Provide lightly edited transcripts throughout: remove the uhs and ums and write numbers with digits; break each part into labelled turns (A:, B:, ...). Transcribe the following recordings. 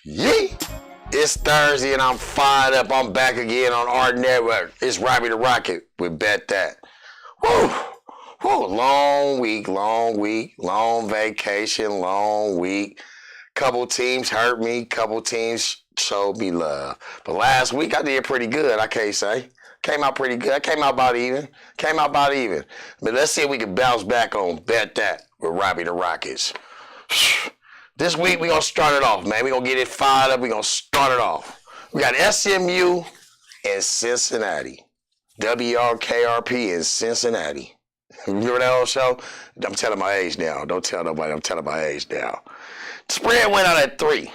A: Yee! It's Thursday and I'm fired up. I'm back again on our network. It's Robbie the Rocket with Bet That. Woo! Woo! Long week, long vacation, long week. Couple teams hurt me, couple teams showed me love. But last week I did pretty good, I can't say. Came out pretty good. I came out about even. But let's see if we can bounce back on Bet That with Robbie the Rockets. This week, we're going to start it off, man. We're going to get it fired up. We're going to start it off. We got SMU and Cincinnati. WRKRP in Cincinnati. Remember that old show? I'm telling my age now. Don't tell nobody. I'm telling my age now. The spread went out at 3.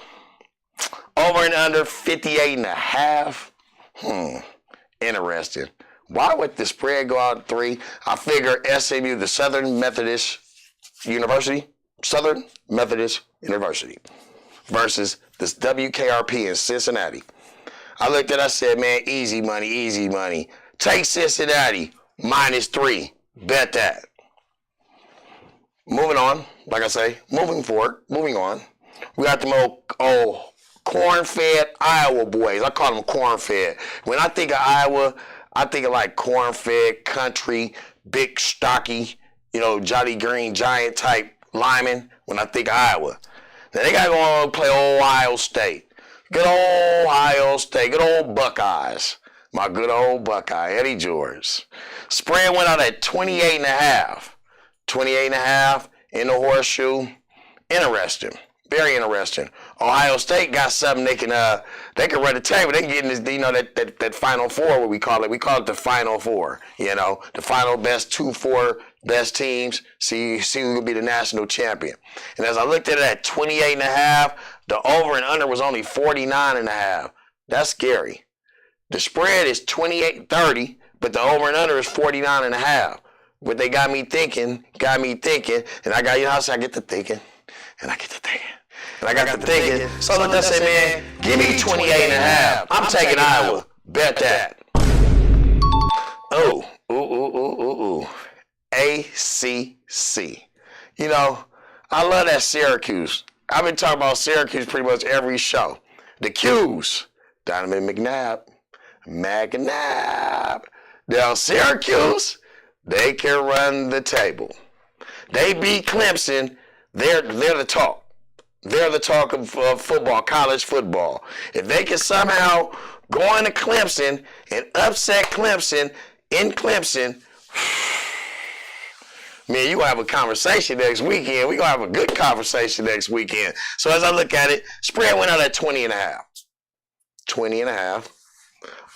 A: Over and under 58.5. Interesting. Why would the spread go out at 3? I figure SMU, the Southern Methodist University, versus this WKRP in Cincinnati. I looked at it, I said, man, easy money. Take Cincinnati, -3. Bet that. Moving on, like I say, moving on. We got them old corn-fed Iowa boys. I call them corn-fed. When I think of Iowa, I think of like corn-fed, country, big, stocky, Jolly Green Giant type linemen when I think of Iowa. Now they got to go on and play old Ohio State. Good old Ohio State. Good old Buckeyes. My good old Buckeye, Eddie George. Spread went out at 28.5. 28.5 in the horseshoe. Interesting. Very interesting. Ohio State got something they can run the table. They can get in this, that Final Four, what we call it. We call it the Final Four. The final best 4 best teams. See who will be the national champion. And as I looked at it at 28.5, the over and under was only 49.5. That's scary. The spread is 28-30, but the over and under is 49.5. What they got me thinking, and I get to thinking, and I got to thinking. So look, I say, man, give me 28.5. I'm taking Iowa. Bet that. Ooh. ACC. I love that Syracuse. I've been talking about Syracuse pretty much every show. The Q's. Donovan McNabb. Now, Syracuse, they can run the table. They beat Clemson. They're the talk. They're the talk of football, college football. If they can somehow go into Clemson and upset Clemson in Clemson, man, you're going to have a conversation next weekend. We're going to have a good conversation next weekend. So as I look at it, spread went out at 20.5. 20.5.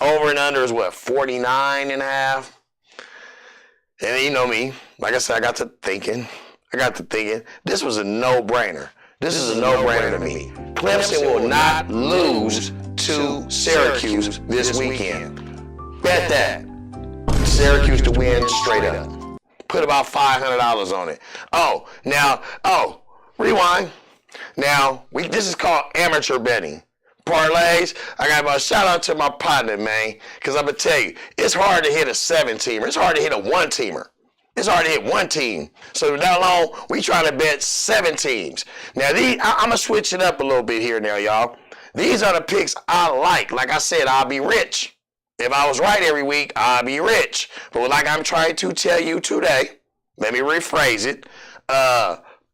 A: Over and under is what, 49.5? And you know me. Like I said, I got to thinking. This was a no-brainer. This is a no-brainer to me. Clemson will not lose to Syracuse this weekend. Bet that. Syracuse to win straight up. Put about $500 on it. Rewind. Now, this is called amateur betting. Parlays, I got about shout out to my partner, man, because I'm going to tell you, it's hard to hit a 7-teamer. It's hard to hit a 1-teamer. It's hard to hit 1 team. So that long, we trying to bet 7 teams. Now, I'm going to switch it up a little bit here now, y'all. These are the picks I like. Like I said, I'll be rich. If I was right every week, I'll be rich. But like I'm trying to tell you today, let me rephrase it.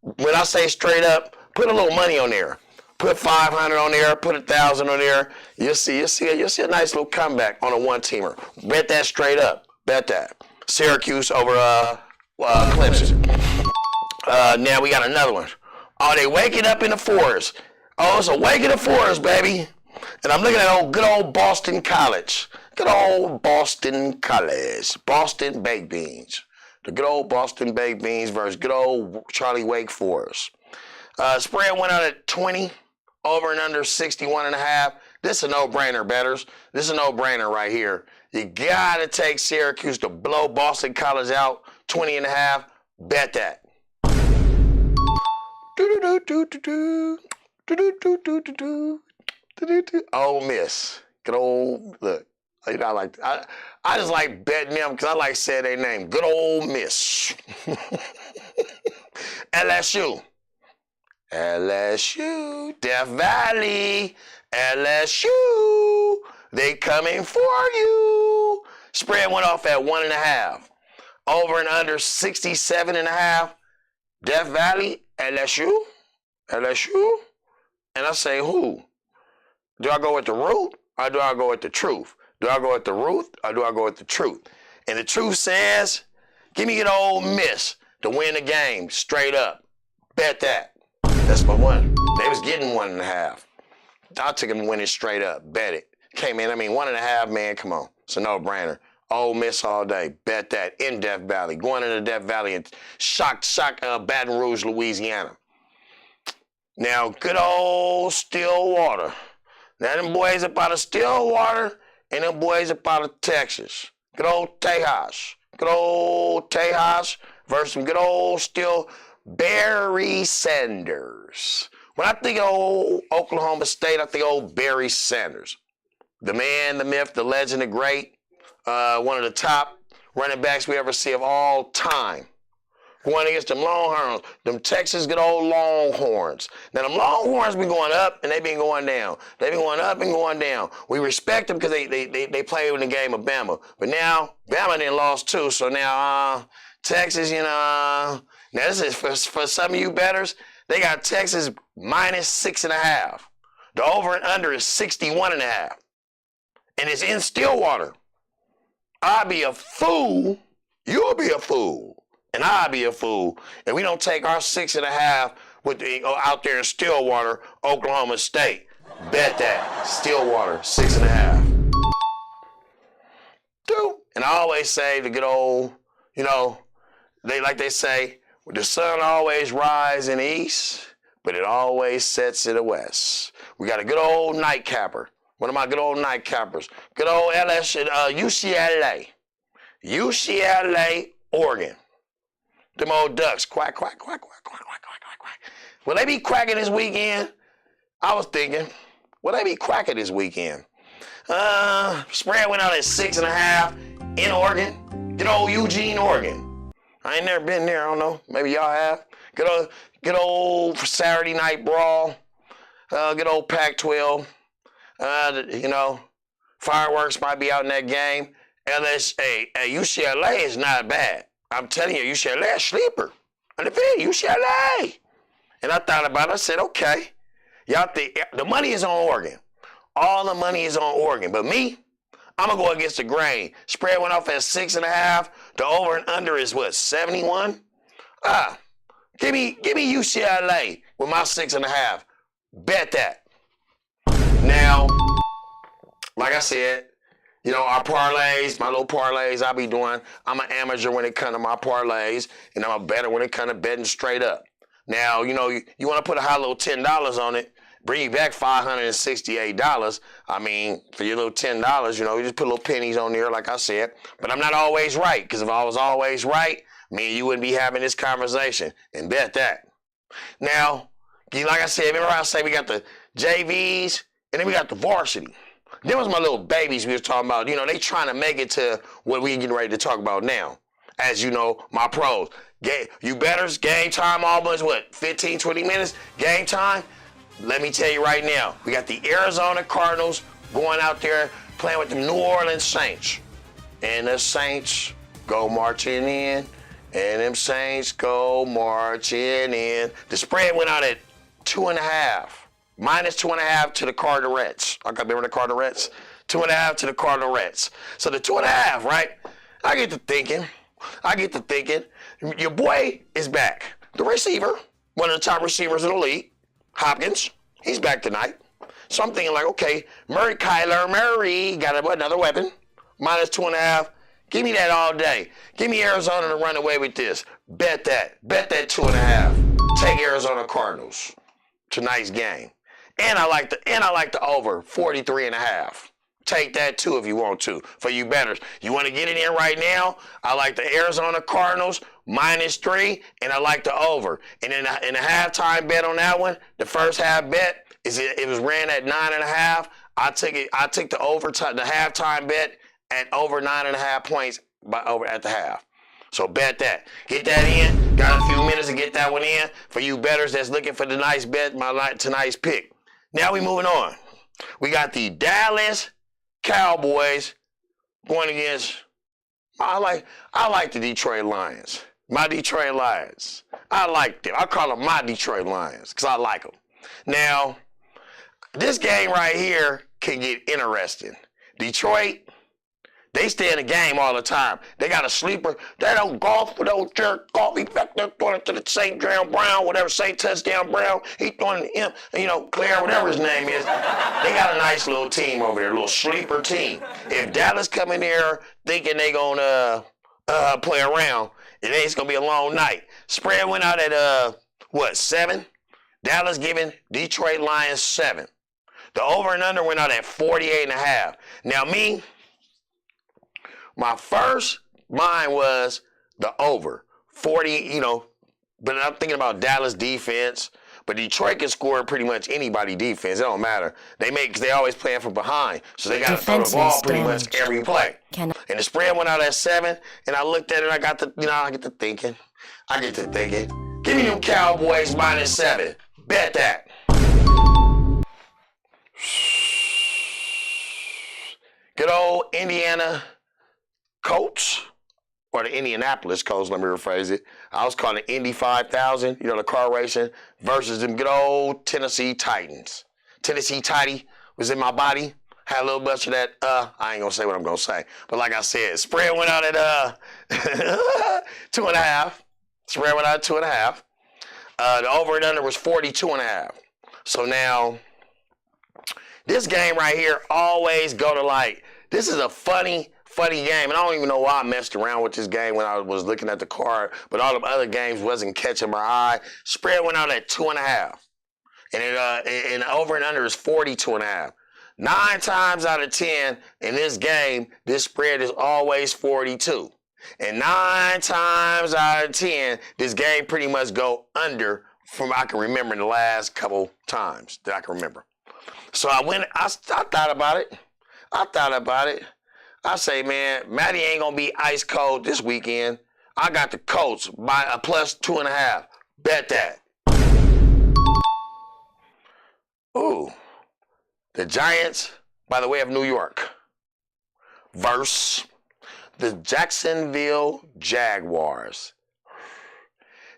A: When I say straight up, put a little money on there. Put 500 on there, put 1,000 on there. You'll see a nice little comeback on a 1-teamer. Bet that straight up. Bet that. Syracuse over Clemson. Now we got another one. Oh, they waking up in the 4s. Oh, it's a wake in the 4s, baby. And I'm looking at good old Boston College. Good old Boston College. Boston Baked Beans. The good old Boston Baked Beans versus good old Charlie Wake Forest. Spread went out at 20. Over and under 61.5. This is a no-brainer, bettors. This is a no-brainer right here. You gotta take Syracuse to blow Boston College out 20.5. Bet that. Ole Miss. Good old, look. You know, I just like betting them because I like saying their name. Good old Miss. LSU. LSU. Death Valley. LSU. They coming for you. Spread went off at 1.5. Over and under 67.5. Death Valley. LSU. LSU. And I say who? Do I go with the root or do I go with the truth? Do I go with the root or do I go with the truth? And the truth says, give me an Ole Miss to win the game straight up. Bet that. That's my one. They was getting 1.5. I took them winning straight up. Bet it. Came in, 1.5, man, come on. It's a no-brainer. Ole Miss all day. Bet that. In Death Valley. Going into Death Valley and shock Baton Rouge, Louisiana. Now, good old Stillwater. Now, them boys up out of Stillwater and them boys up out of Texas. Good old Tejas. Good old Tejas versus some good old Barry Sanders. When I think of old Oklahoma State, I think of old Barry Sanders. The man, the myth, the legend, the great. One of the top running backs we ever see of all time. Going against them Longhorns, them Texas good old Longhorns. Now, them Longhorns been going up and they been going down. They been going up and going down. We respect them because they played in the game of Bama. But now, Bama done lost too, so now Texas, now this is for some of you bettors, they got Texas minus 6.5. The over and under is 61.5. And it's in Stillwater. I'll be a fool, you'll be a fool. And I'll be a fool. And we don't take our 6.5 out there in Stillwater, Oklahoma State. Bet that. Stillwater, 6.5. Dude. And I always say the good old, they say, the sun always rises in the east, but it always sets in the west. We got a good old nightcapper. One of my good old nightcappers. Good old UCLA. UCLA, Oregon. Them old ducks, quack, quack, quack, quack, quack, quack, quack, quack. Will they be cracking this weekend? I was thinking, will they be cracking this weekend? Spread went out at 6.5 in Oregon. Good old Eugene, Oregon. I ain't never been there, I don't know. Maybe y'all have. Good old Saturday night brawl. Good old Pac-12. Fireworks might be out in that game. UCLA is not bad. I'm telling you, UCLA is sleeper. Undefeated, UCLA. And I thought about it. I said, okay. Y'all think the money is on Oregon. All the money is on Oregon. But me, I'm going to go against the grain. Spread went off at 6.5. The over and under is what, 71? Give me UCLA with my 6.5. Bet that. Now, like I said, our parlays, my little parlays I be doing, I'm an amateur when it comes to my parlays, and I'm a better when it comes to betting straight up. Now, you want to put a high little $10 on it, bring you back $568. For your little $10, you just put little pennies on there, like I said. But I'm not always right, because if I was always right, me and you wouldn't be having this conversation, and bet that. Now, like I said, remember I say we got the JVs, and then we got the varsity. Them was my little babies we was talking about. They trying to make it to what we getting ready to talk about now. As you know, my pros. You bettors, game time almost, 15, 20 minutes? Game time? Let me tell you right now, we got the Arizona Cardinals going out there playing with the New Orleans Saints. And the Saints go marching in, and them Saints go marching in. The spread went out at 2.5. Minus 2.5 to the Carderettes. I remember the Carderettes? 2.5 to the Carderettes. So the 2.5, right? I get to thinking, your boy is back. The receiver, one of the top receivers in the league, Hopkins, he's back tonight. So I'm thinking okay, Kyler Murray got another weapon. Minus 2.5. Give me that all day. Give me Arizona to run away with this. Bet that. Bet that 2.5. Take Arizona Cardinals. Tonight's game. And I like the over 43.5. Take that too if you want to. For you bettors, you want to get it in right now? I like the Arizona Cardinals -3, and I like the over. And in the halftime bet on that one, the first half bet it was ran at 9.5. I took the overtime, the halftime bet at over 9.5 points over at the half. So bet that. Get that in. Got a few minutes to get that one in for you bettors that's looking for the nice bet, tonight's pick. Now we moving on. We got the Dallas Cowboys going against. I like the Detroit Lions. My Detroit Lions. I like them. I call them my Detroit Lions because I like them. Now, this game right here can get interesting. Detroit, they stay in the game all the time. They got a sleeper. They don't golf with old Jared Goff. He back there throwing it to the St. Brown, whatever, St. Touchdown Brown. He throwing it to him, Claire, whatever his name is. They got a nice little team over there, a little sleeper team. If Dallas come in there thinking they gonna play around, it's gonna be a long night. Spread went out at 7? Dallas giving Detroit Lions 7. The over and under went out at 48.5. Now my first mind was the over 40, but I'm thinking about Dallas defense. But Detroit can score pretty much anybody defense. It don't matter. They always playing from behind, so they got to throw the ball pretty much every play. And the spread went out at 7, and I looked at it. I get to thinking. Give me them Cowboys -7. Bet that. Good old Indiana Colts, or the Indianapolis Colts, let me rephrase it. I was calling it Indy 5000, the car racing, versus them good old Tennessee Titans. Tennessee Tidy was in my body. Had a little bunch of that, I ain't gonna say what I'm gonna say. But like I said, spread went out at 2.5. Spread went out at 2.5. The over and under was 42.5. So now, this game right here always go to this is a funny game, and I don't even know why I messed around with this game when I was looking at the card, but all the other games wasn't catching my eye. Spread went out at 2.5, and over and under is 42.5. 9 times out of 10 in this game, this spread is always 42. And 9 times out of 10, this game pretty much go under from I can remember the last couple times that I can remember. So I thought about it. I say, man, Matty ain't going to be ice cold this weekend. I got the Colts by a +2.5. Bet that. Ooh. The Giants, by the way of New York, versus the Jacksonville Jaguars.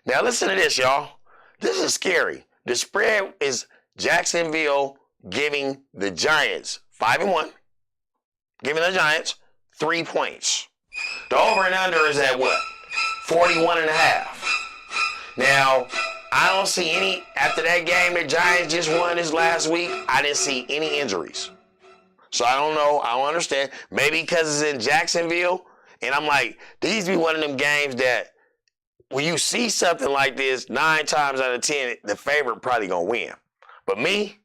A: Now listen to this, y'all. This is scary. The spread is Jacksonville giving the Giants 5-1. Giving the Giants 3 points. The over and under is at what? 41.5. Now, I don't see any, after that game the Giants just won this last week, I didn't see any injuries. So I don't know, I don't understand. Maybe because it's in Jacksonville, and I'm like, these be one of them games that when you see something like this, 9 times out of 10, the favorite probably gonna win. But me,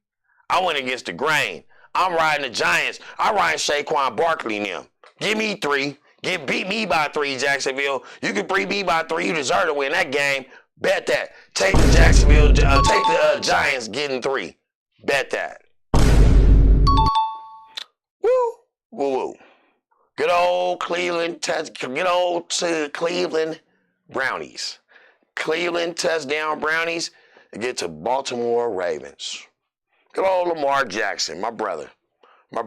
A: I went against the grain. I'm riding the Giants. I'm riding Saquon Barkley and them. Give me 3. Beat me by 3, Jacksonville. You can beat me by 3. You deserve to win that game. Bet that. Take the Giants getting 3. Bet that. Woo, woo, woo. Good old Cleveland Brownies. Cleveland touchdown Brownies to get to Baltimore Ravens. Good old Lamar Jackson, my brother. You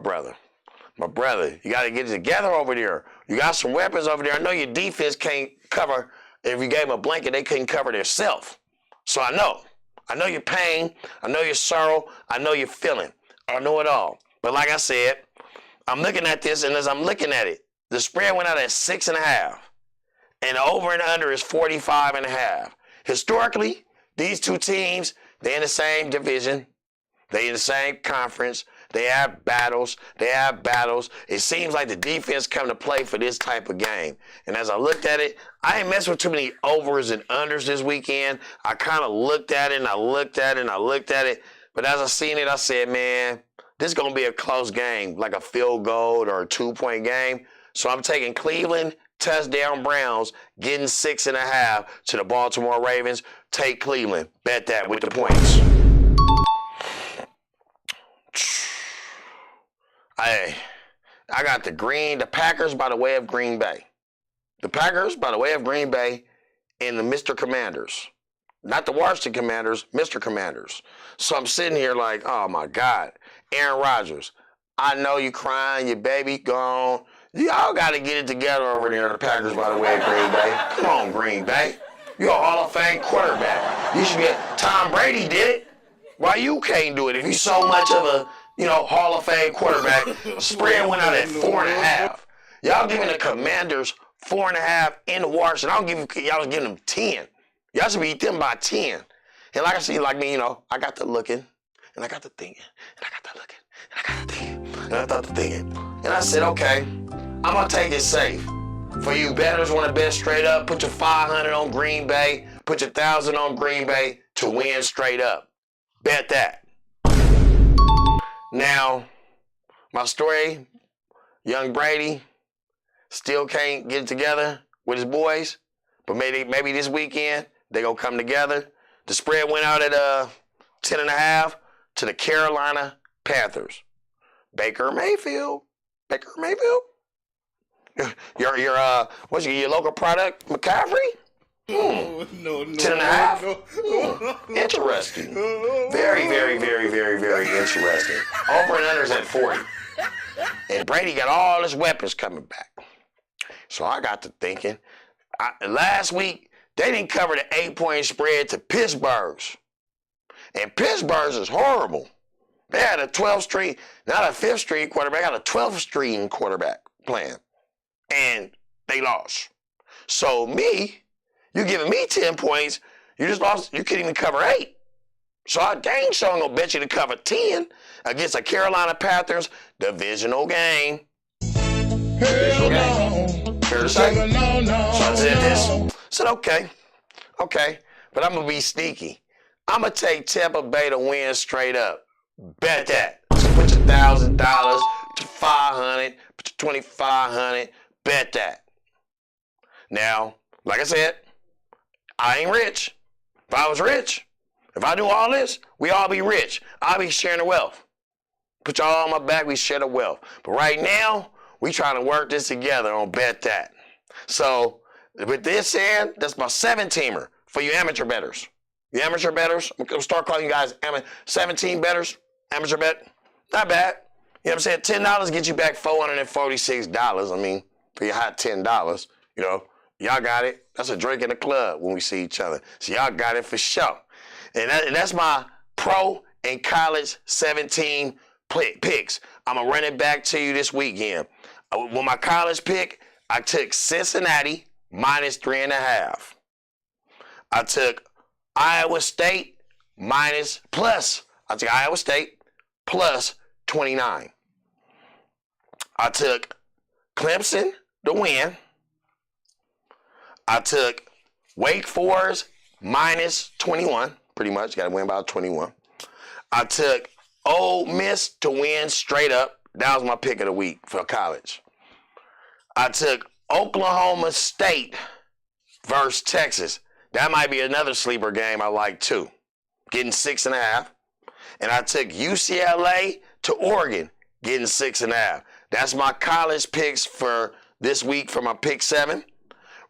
A: got to get it together over there. You got some weapons over there. I know your defense can't cover. If you gave them a blanket, they couldn't cover themselves. So I know your pain. I know your sorrow. I know your feeling. I know it all. But like I said, I'm looking at this, and as I'm looking at it, the spread went out at 6.5. And the over and under is 45.5. Historically, these two teams, they're in the same division. They in the same conference. They have battles. It seems like the defense come to play for this type of game. And as I looked at it, I ain't messed with too many overs and unders this weekend. I kind of looked at it, and I looked at it. But as I seen it, I said, man, this is going to be a close game, like a field goal or a 2-point game. So I'm taking Cleveland, touchdown Browns, getting 6.5 to the Baltimore Ravens. Take Cleveland. Bet that with the points. Hey, I got the Packers by the way of Green Bay. The Packers by the way of Green Bay and the Mr. Commanders. Not the Washington Commanders, Mr. Commanders. So I'm sitting here like, oh my God, Aaron Rodgers, I know you crying, your baby gone. Y'all got to get it together over there, the Packers by the way of Green Bay. Come on, Green Bay. You're a Hall of Fame quarterback. You should be Tom Brady did it. Why you can't do it if you're so much of a, Hall of Fame quarterback? Spread went out at 4.5. Y'all giving the Commanders 4.5 in the Washington. Y'all was giving them 10. Y'all should beat them by 10. And like I see, like me, I got to looking, and I got to thinking, and I got to looking, and I got to thinking, and I thought to thinking. And I said, okay, I'm going to take it safe. For you bettors want to bet straight up, put your 500 on Green Bay, put your 1,000 on Green Bay to win straight up. Bet that. Now, my story, young Brady still can't get it together with his boys, but maybe this weekend, they gonna come together. The spread went out at 10.5 to the Carolina Panthers. Baker Mayfield. Your local product, McCaffrey?
B: No.
A: 10.5? Interesting. Very, very, very, very, very interesting. Over and under's at 40. And Brady got all his weapons coming back. So I got to thinking, last week, they didn't cover the 8-point spread to Pittsburgh's. And Pittsburgh's is horrible. They had a 12th string, not a 5th string quarterback, they had a 12th string quarterback playing. And they lost. So you giving me 10 points, you just lost, you couldn't even cover 8. So I dang sure ain't gonna bet you to cover 10 against a Carolina Panthers divisional game. Divisional game. Fair to say? So I said this. Said, okay, but I'm going to be sneaky. I'm going to take Tampa Bay to win straight up. Bet that. So put your $1,000 to $500, put your $2,500, bet that. Now, like I said, I ain't rich. If I was rich, if I do all this, we all be rich. I'll be sharing the wealth. Put y'all on my back, we share the wealth. But right now, we trying to work this together on bet that. So, with this said, that's my 7-teamer for you amateur bettors. You amateur bettors, I'm going to start calling you guys 17 bettors, amateur bet. Not bad. You know what I'm saying? $10 gets you back $446. I mean, for your hot $10, y'all got it. That's a drink in the club when we see each other. So y'all got it for sure. And that's my pro and college 17 picks. I'm going to run it back to you this weekend. With my college pick, I took Cincinnati minus 3.5. I took Iowa State plus 29. I took Clemson to win. I took Wake Forest minus 21. Pretty much, got to win by 21. I took Ole Miss to win straight up. That was my pick of the week for college. I took Oklahoma State versus Texas. That might be another sleeper game I like too. Getting 6.5. And I took UCLA to Oregon, getting 6.5. That's my college picks for this week for my pick 7.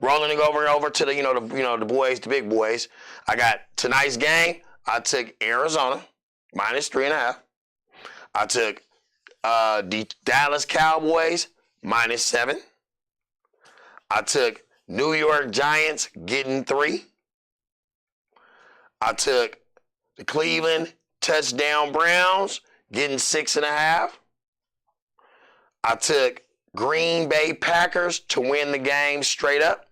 A: Rolling over to the boys, the big boys. I got tonight's game. I took Arizona minus 3.5. I took the Dallas Cowboys minus 7. I took New York Giants getting 3. I took the Cleveland touchdown Browns getting 6.5. I took Green Bay Packers to win the game straight up.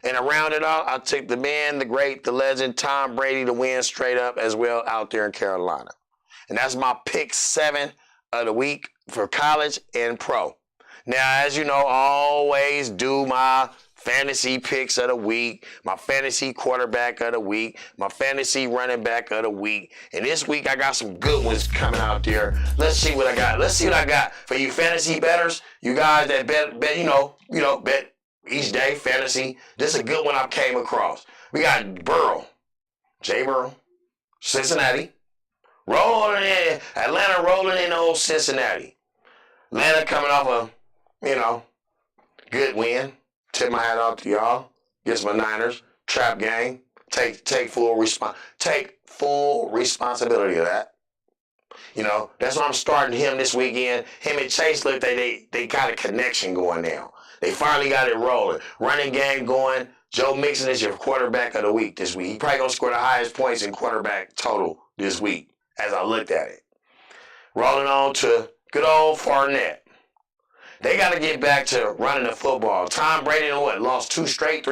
A: And around it all, I took the man, the great, the legend, Tom Brady to win straight up as well out there in Carolina. And that's my pick 7 of the week for college and pro. Now, as you know, I always do my fantasy picks of the week, my fantasy quarterback of the week, my fantasy running back of the week. And this week I got some good ones coming out there. Let's see what I got. Let's see what I got for you fantasy bettors. You guys that bet bet each day fantasy. This is a good one I came across. We got Burrow, Jay Burrow, Cincinnati, rolling in Atlanta, rolling in old Cincinnati. Atlanta coming off a good win. Tip my hat out to y'all. Against my Niners. Trap game. Take full responsibility of that. That's why I'm starting him this weekend. Him and Chase look, they got a connection going now. They finally got it rolling. Running game going. Joe Mixon is your quarterback of the week this week. He probably gonna score the highest points in quarterback total this week as I looked at it. Rolling on to good old Fournette. They got to get back to running the football. Tom Brady lost 3 straight?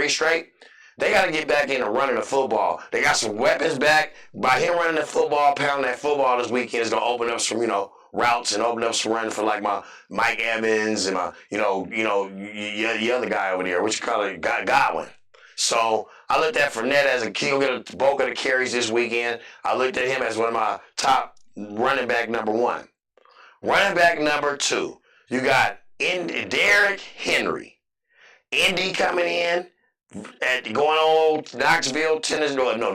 A: They got to get back into running the football. They got some weapons back. By him running the football, pounding that football this weekend is going to open up some, routes and open up some running for like my Mike Evans and my, the other guy over there, what you call it, Godwin. So I looked at Fournette as he'll get a bulk of the carries this weekend. I looked at him as one of my top running back number 1. Running back number 2, you got Derrick Henry. Indy coming in, going on Nashville, Tennessee. Let me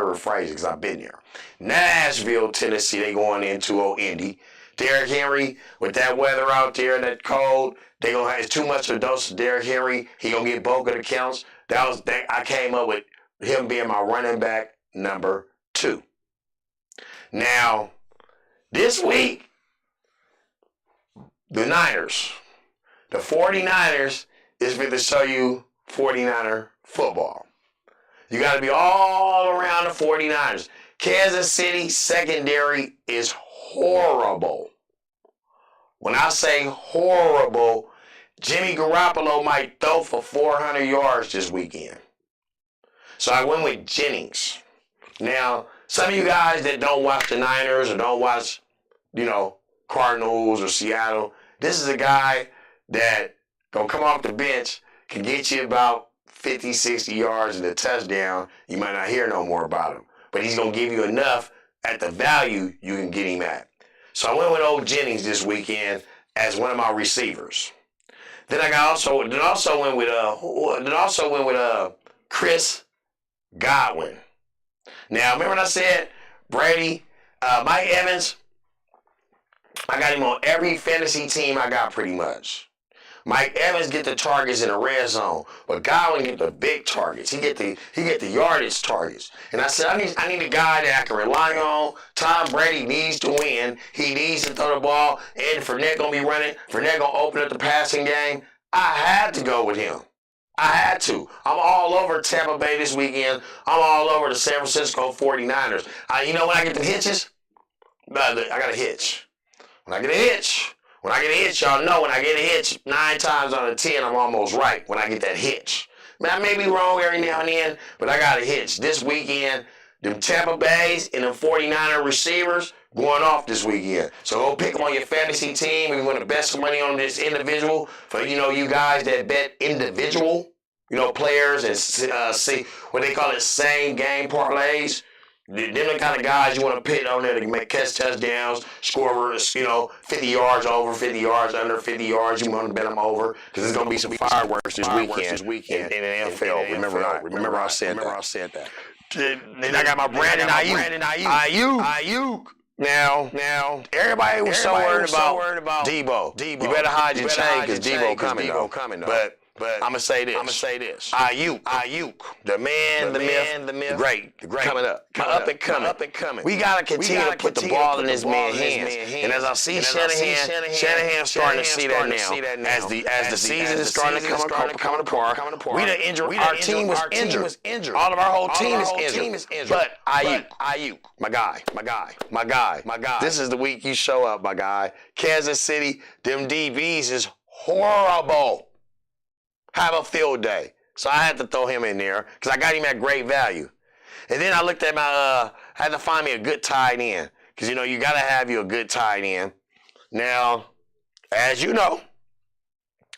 A: rephrase it because I've been there. Nashville, Tennessee, they going into old Indy. Derrick Henry, with that weather out there and that cold, they gonna have too much of a dose of Derrick Henry. He gonna get bulk of the counts. I came up with him being my running back number 2. Now, this week, the 49ers is going to show you 49er football. You got to be all around the 49ers. Kansas City secondary is horrible. When I say horrible, Jimmy Garoppolo might throw for 400 yards this weekend. So I went with Jennings. Now, some of you guys that don't watch the Niners or don't watch, Cardinals or Seattle, this is a guy that gonna come off the bench, can get you about 50, 60 yards and a touchdown. You might not hear no more about him, but he's gonna give you enough at the value you can get him at. So I went with old Jennings this weekend as one of my receivers. Then I also went with Chris Godwin. Now remember when I said Brady, Mike Evans? I got him on every fantasy team I got pretty much. Mike Evans get the targets in the red zone, but Godwin get the big targets. He get the yardage targets. And I said I need a guy that I can rely on. Tom Brady needs to win. He needs to throw the ball. And Fournette gonna be running. Fournette gonna open up the passing game. I had to go with him. I had to. I'm all over Tampa Bay this weekend. I'm all over the San Francisco 49ers. When I get the hitches, I got a hitch. When I get a hitch, y'all know when I get a hitch, 9 times out of 10, I'm almost right when I get that hitch. Man, I may be wrong every now and then, but I got a hitch. This weekend, them Tampa Bays and them 49er receivers going off this weekend. So go pick them on your fantasy team if you want to bet some money on this individual. For, you guys that bet individual, players and see what they call it, same game parlays. Them the kind of guys you want to pit on there to catch touchdowns, score, 50 yards over, 50 yards under, 50 yards. You want to bet them over because there's going to be some fireworks this weekend in the NFL. Remember I said that. Then I got my Brandon Ayuk. Now, everybody was so worried about Debo. You better hide your chain because Debo coming. But I'm gonna say this. Ayuk, the man, the myth, great, coming up, up and coming. We gotta continue to put the ball in this man's hands. And as I see Shanahan starting to see that now, as the season is starting to come apart. Our team was injured. All of our whole team is injured. But Ayuk, my guy. This is the week you show up, my guy. Kansas City, them DBs is horrible. Have a field day. So I had to throw him in there because I got him at great value. And then I looked at I had to find me a good tight end because, you got to have you a good tight end. Now, as you know,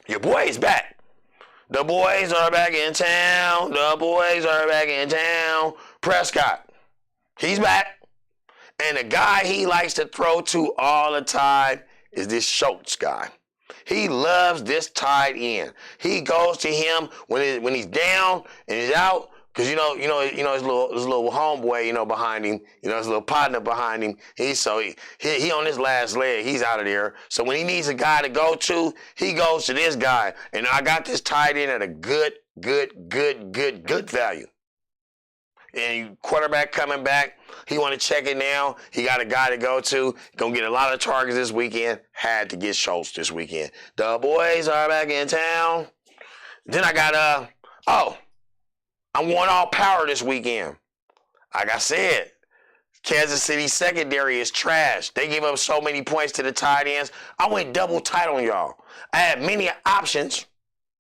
A: your boy is back. The boys are back in town. The boys are back in town. Prescott, he's back. And the guy he likes to throw to all the time is this Schultz guy. He loves this tight end. He goes to him when he's down and he's out, because you know his little homeboy, behind him, his little partner behind him. He on his last leg. He's out of there. So when he needs a guy to go to, he goes to this guy. And I got this tight end at a good value. And quarterback coming back, he want to check it now. He got a guy to go to. Gonna get a lot of targets this weekend. Had to get Schultz this weekend. The boys are back in town. Then I got I'm going all power this weekend. Like I said, Kansas City secondary is trash. They give up so many points to the tight ends. I went double tight on y'all. I had many options.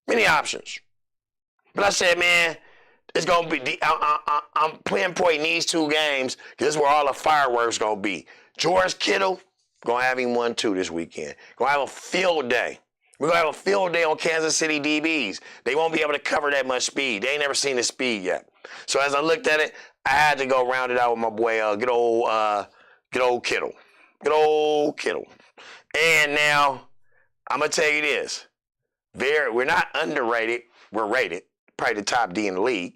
A: But I said, man, it's going to be, I'm pinpointing these two games because this is where all the fireworks going to be. George Kittle, going to have him 1-2 this weekend. Going to have a field day. We're going to have a field day on Kansas City DBs. They won't be able to cover that much speed. They ain't never seen the speed yet. So as I looked at it, I had to go round it out with my boy, good old Kittle. Good old Kittle. And now, I'm going to tell you this. We're not underrated. We're rated. Probably the top D in the league.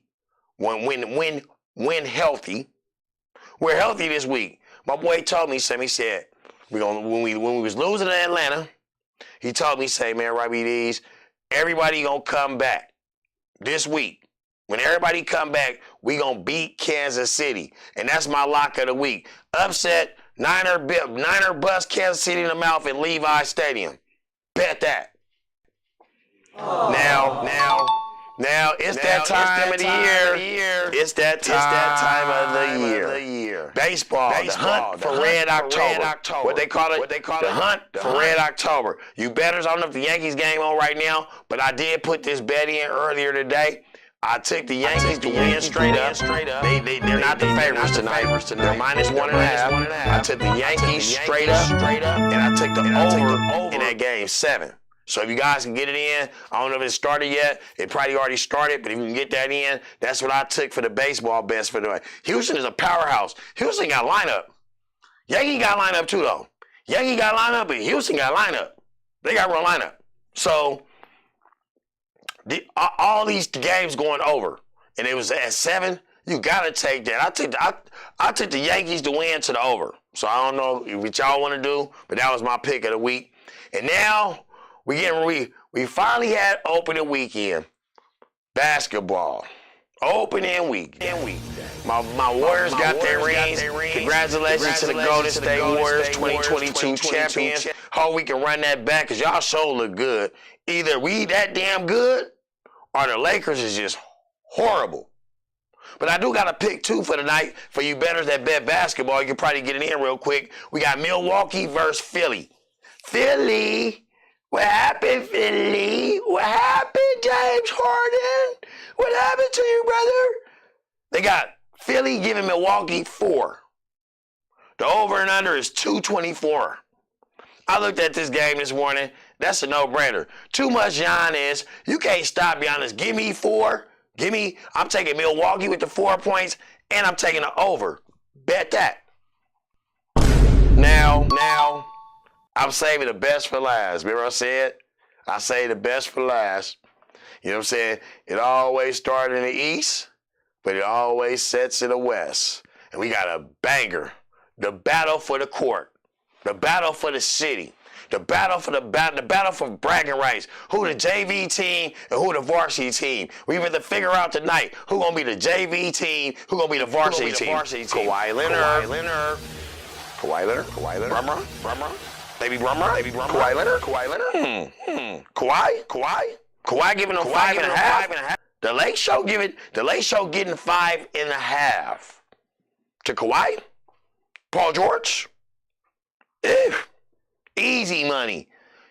A: When healthy. We're healthy this week. My boy told me something. He said, when we was losing to Atlanta, he told me, say, man, Robbie D's, everybody gonna come back this week. When everybody come back, we gonna beat Kansas City. And that's my lock of the week. Upset, Niner bust Kansas City in the mouth at Levi Stadium. Bet that. Now, it's that time of the year. It's that time of the year. Baseball, the hunt for Red October. What they call it? The hunt for Red October. You bettors, I don't know if the Yankees game on right now, but I did put this bet in earlier today. I took the Yankees to win straight up. They're not the favorites tonight. They're -1.5. I took the Yankees straight up, and I took the over in that game, 7. So if you guys can get it in, I don't know if it started yet. It probably already started, but if you can get that in, that's what I took for the baseball bets for the way. Houston is a powerhouse. Houston got lineup. Yankee got lineup too, though. Yankee got lineup, but Houston got lineup. They got real lineup. So all these games going over, and it was at 7. You got to take that. I took the Yankees to win to the over. So I don't know what y'all want to do, but that was my pick of the week. And now we finally had opening weekend basketball. Opening week. My Warriors got their rings. Congratulations to the Golden State Warriors 2022 champions. Hope we can run that back because y'all sure look good. Either we that damn good or the Lakers is just horrible. But I do got a pick, too, for tonight. For you bettors that bet basketball, you can probably get it in real quick. We got Milwaukee versus Philly. Philly. What happened, Philly? What happened, James Harden? What happened to you, brother? They got Philly giving Milwaukee 4. The over and under is 224. I looked at this game this morning. That's a no-brainer. Too much Giannis. You can't stop Giannis. Give me 4. I'm taking Milwaukee with the 4 points, and I'm taking the over. Bet that. Now, I'm saving the best for last. Remember I said? I say the best for last. You know what I'm saying? It always started in the East, but it always sets in the West. And we got a banger. The battle for the court. The battle for the city. The battle for bragging rights. Who the JV team and who the varsity team. We have to figure out tonight who gonna be the JV team, who gonna be the varsity team. Kawhi Leonard. Brummer. Baby Brummer. Kawhi Leonard. Kawhi giving them 5.5. The Lake Show getting 5.5 to Kawhi. Paul George. Easy money.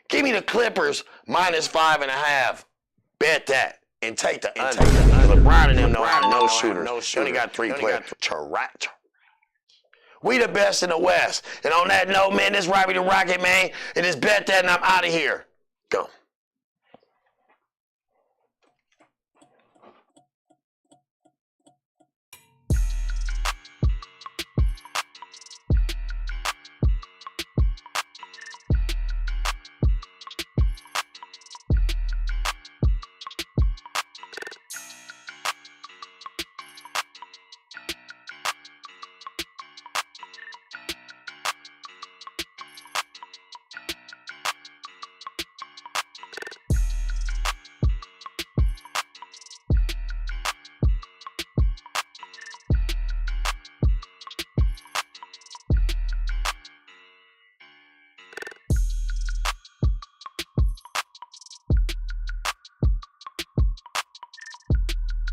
A: Give me the Clippers -5.5. Bet that. And take the under. LeBron and them no shooters. They only got 3 players. We the best in the West. And on that note, man, this Robbie the Rocket, man. And it's bet that and I'm out of here.